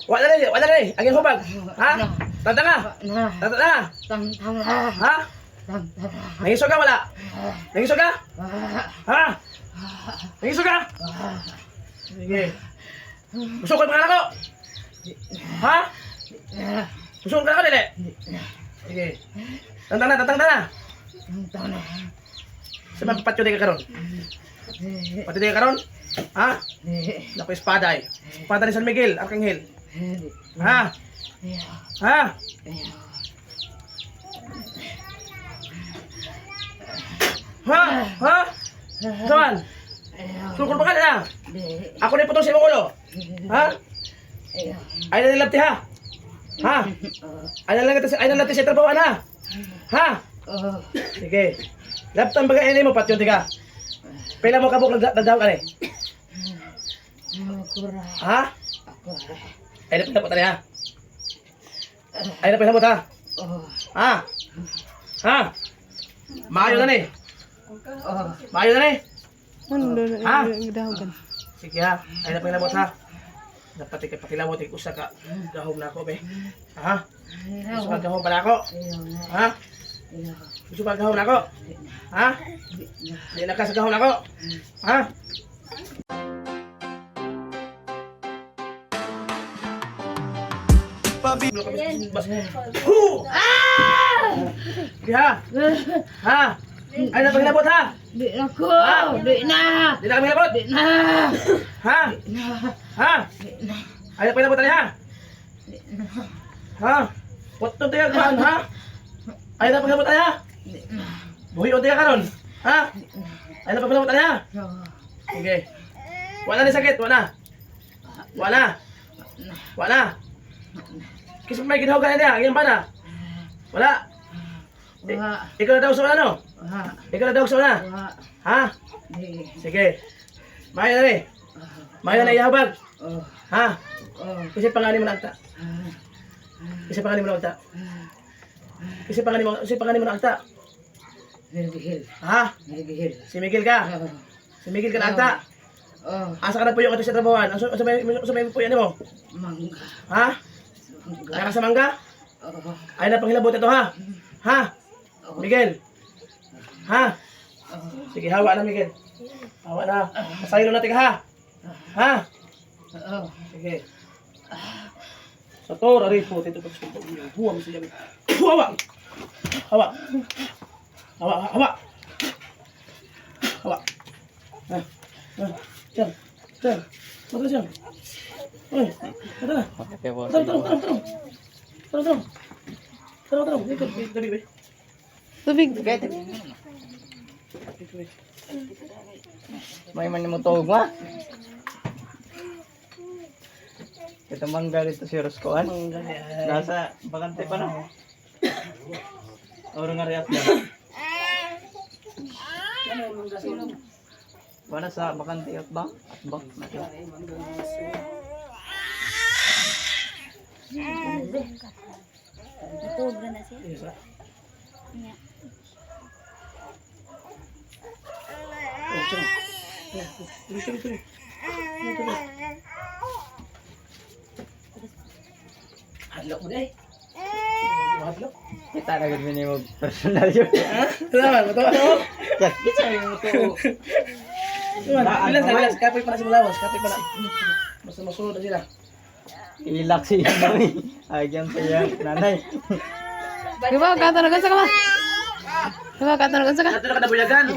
Wala na eh. Aging hubag. Ha? Tanda nga. Tanda nga. Ha? Nangisog ka wala? Nangisog ka? Ha? Nangisog ka? Sige. Busukon mo ka na ako. Ha? Busukon ka na ako, dili? Sige. Tanda na. Sa magpatyo di ka karon. Patyo di ka karon? Ha? Naku espada eh. Espada ni San Miguel, Arkanghel. Ha? Ha? Ha? Saan? Sukol pa ka na? Ako na iputong sa imong ulo. Ha? Ay na nilabti ha? Ha? Ay na nilabti sa trabawan ha? Ha? Sige. Laptan baga ini mo patyo di ka. Pila mo kabuk nagdaw ka ni? Ha? Ay na pinapot ha? Ay na pinapot ha? Ha? Ha? Maayo na ni? Maayo na ni? Ha? Sige ha? Ay na pinapot ha? Dapat ipakilawot usa ka gahom na ako be. Ha? Gusto ka gahom pala ako? Ha? Gusto ka gahom na ako? Ha? Di na ka sa gahom na ako? Ha? Sige ha? Ha? Ay na pagilabot ha? Di na ko. Di na. Di na kami labot? Di na. Ha? Ha? Ay na pagilabot ha? Ha? Potong tayo kuhaan ha? Ay na pagilabot ha? Buhi o tayo karon? Ha? Ay na pagilabot ha? Sige. Wala na sakit, wala. Wala. Wala. Kisip may ginawa ka na niya, ganyan pa na. Wala. Ikaw na daw sa ano? Ikaw na daw sa na? Ha? Sige. Mayo na rin. Mayo na ihabag. Ha? Kasi panganin mo na agta. Kasi panganin mo na agta. Kasi panganin mo na agta. Ha? Si Miguel ka? Si Miguel ka na agta? Asa ka na po yung ato sa trabawan? Sa may po yan mo? Mangga. Ha? Kaya ka sa mangga? Ay na panghilabot ito ha? Ha? Miguel? Ha? Sige, hawa na Miguel. Hawa na. Masaylo natin ka ha? Ha? Sige. Sa to, rari po. Tito pag sumpag mo. Huwa mo siya. Hawa! Hawa! Hawa! Hawa! Hawa! Diyan! Diyan! Mata siya! Uy! Mata na! Tarong! Ikot, tabi ba? Tubig. May man mo tawag ma. Ito mangga dito si Roscoan. Nasa bakante pa na. Oro nga riat na. Wala sa bakante at ba? At ba? Sobra na siya. Nya. Hadlok mo deh. Hadlok. Kita na gud minimo personal yun. Salamat, matawa mo. Kita mo to. Bilas. Kapoy pala si Malawas. Kapoy pala. Basta masunod na sila. Ilak siya mami. Agyan siya nanay. Diba, katanugan sa ka ba? Diba, katanugan sa ka? Ato na ka nabuyagan.